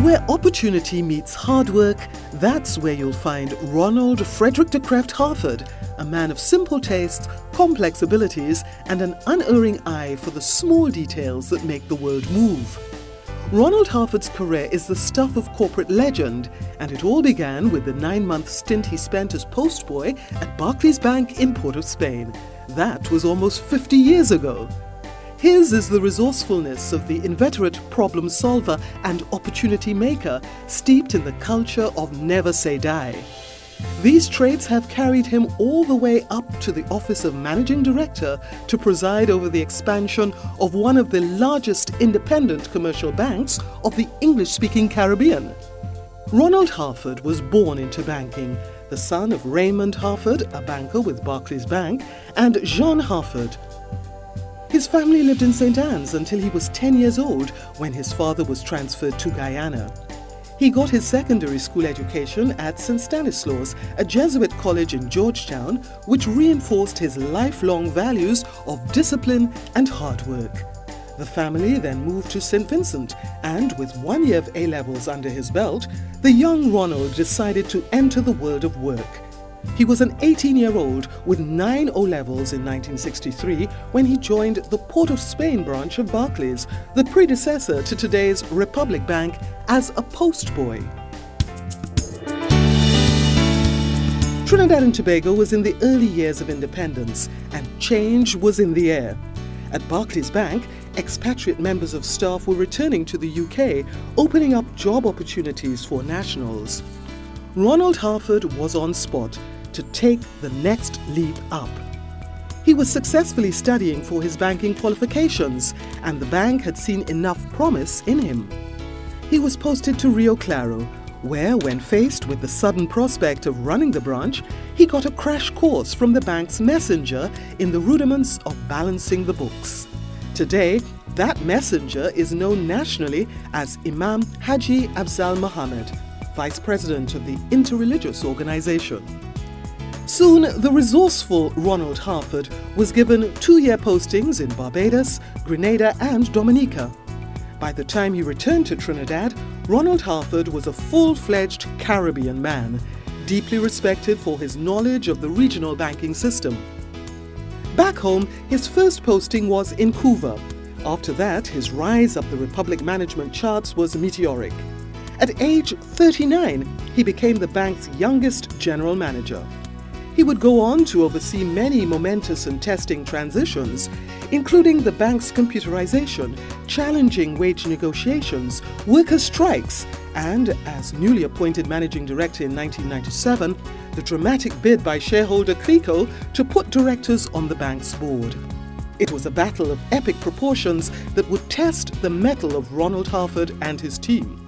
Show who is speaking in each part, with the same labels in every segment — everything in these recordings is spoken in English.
Speaker 1: Where opportunity meets hard work, that's where you'll find Ronald Frederick de Kreft Harford, a man of simple tastes, complex abilities, and an unerring eye for the small details that make the world move. Ronald Harford's career is the stuff of corporate legend, and it all began with the 9-month stint he spent as postboy at Barclays Bank in Port of Spain. That was almost 50 years ago. His is the resourcefulness of the inveterate problem solver and opportunity maker, steeped in the culture of never say die. These traits have carried him all the way up to the office of Managing Director to preside over the expansion of one of the largest independent commercial banks of the English-speaking Caribbean. Ronald Harford was born into banking, the son of Raymond Harford, a banker with Barclays Bank, and Jean Harford. His family lived in St. Anne's until he was 10 years old when his father was transferred to Guyana. He got his secondary school education at St. Stanislaus, a Jesuit college in Georgetown, which reinforced his lifelong values of discipline and hard work. The family then moved to St. Vincent, and with 1 year of A-levels under his belt, the young Ronald decided to enter the world of work. He was an 18-year-old with 9 O-levels in 1963 when he joined the Port of Spain branch of Barclays, the predecessor to today's Republic Bank, as a postboy. Trinidad and Tobago was in the early years of independence, and change was in the air. At Barclays Bank, expatriate members of staff were returning to the UK, opening up job opportunities for nationals. Ronald Harford was on spot to take the next leap up. He was successfully studying for his banking qualifications, and the bank had seen enough promise in him. He was posted to Rio Claro, where, when faced with the sudden prospect of running the branch, he got a crash course from the bank's messenger in the rudiments of balancing the books. Today, that messenger is known nationally as Imam Haji Afzal Mohammed, Vice President of the Interreligious Organization. Soon, the resourceful Ronald Harford was given 2-year postings in Barbados, Grenada, and Dominica. By the time he returned to Trinidad, Ronald Harford was a full-fledged Caribbean man, deeply respected for his knowledge of the regional banking system. Back home, his first posting was in Cuba. After that, his rise up the Republic management charts was meteoric. At age 39, he became the bank's youngest general manager. He would go on to oversee many momentous and testing transitions, including the bank's computerization, challenging wage negotiations, worker strikes, and, as newly appointed managing director in 1997, the dramatic bid by shareholder Clico to put directors on the bank's board. It was a battle of epic proportions that would test the mettle of Ronald Harford and his team.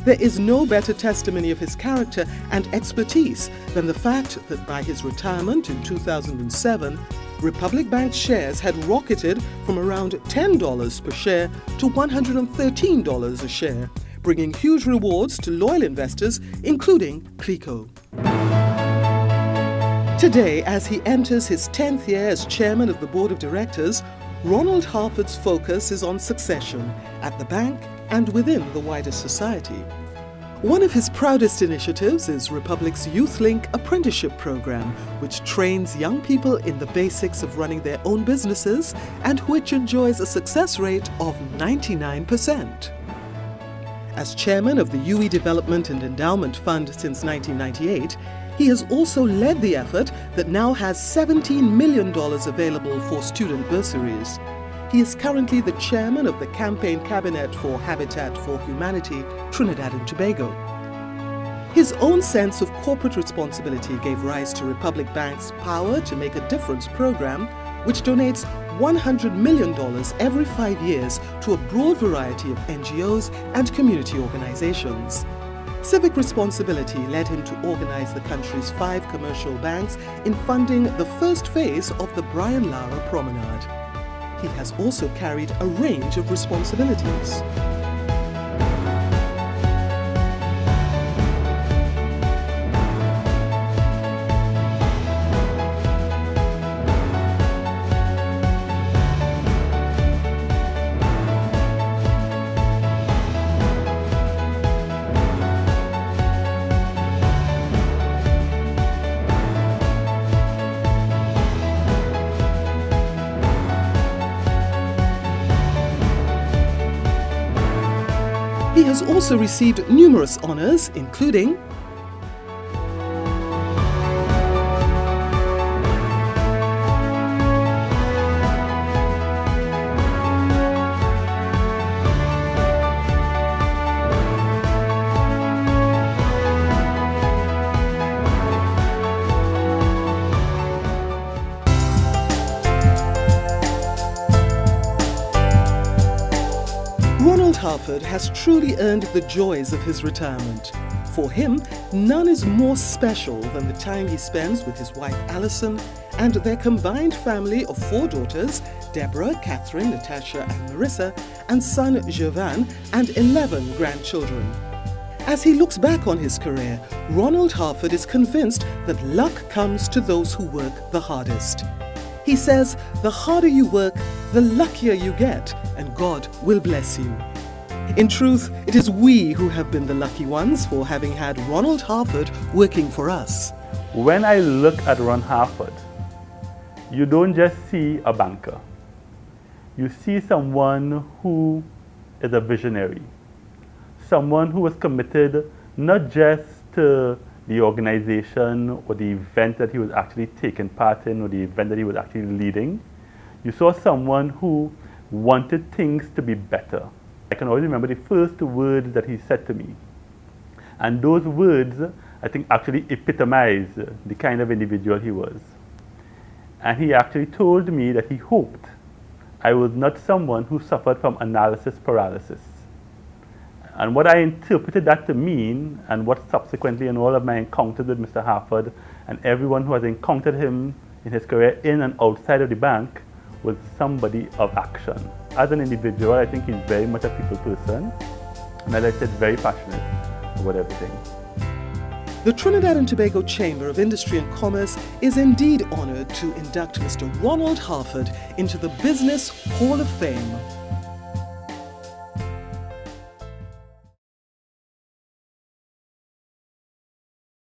Speaker 1: There is no better testimony of his character and expertise than the fact that by his retirement in 2007, Republic Bank's shares had rocketed from around $10 per share to $113 a share, bringing huge rewards to loyal investors, including Clico. Today, as he enters his 10th year as chairman of the board of directors, Ronald Harford's focus is on succession at the bank and within the wider society. One of his proudest initiatives is Republic's YouthLink apprenticeship program, which trains young people in the basics of running their own businesses and which enjoys a success rate of 99%. As chairman of the UE Development and Endowment Fund since 1998, he has also led the effort that now has $17 million available for student bursaries. He is currently the chairman of the Campaign Cabinet for Habitat for Humanity, Trinidad and Tobago. His own sense of corporate responsibility gave rise to Republic Bank's Power to Make a Difference program, which donates $100 million every 5 years to a broad variety of NGOs and community organizations. Civic responsibility led him to organize the country's 5 commercial banks in funding the first phase of the Brian Lara Promenade. He has also carried a range of responsibilities. has also received numerous honours, including Ronald Harford has truly earned the joys of his retirement. For him, none is more special than the time he spends with his wife Alison and their combined family of 4 daughters, Deborah, Catherine, Natasha and Marissa, and son Jovan, and 11 grandchildren. As he looks back on his career, Ronald Harford is convinced that luck comes to those who work the hardest. He says, the harder you work, the luckier you get, and God will bless you. In truth, it is we who have been the lucky ones for having had Ronald Harford working for us.
Speaker 2: When I look at Ron Harford, you don't just see a banker. You see someone who is a visionary. Someone who was committed not just to the organization or the event that he was actually taking part in or the event that he was actually leading. You saw someone who wanted things to be better. I can always remember the first words that he said to me. And those words, I think, actually epitomize the kind of individual he was. And he actually told me that he hoped I was not someone who suffered from analysis paralysis. And what I interpreted that to mean, and what subsequently in all of my encounters with Mr. Harford and everyone who has encountered him in his career in and outside of the bank, was somebody of action. As an individual, I think he's very much a people person, and as I said, very passionate about everything.
Speaker 1: The Trinidad and Tobago Chamber of Industry and Commerce is indeed honoured to induct Mr. Ronald Harford into the Business Hall of Fame.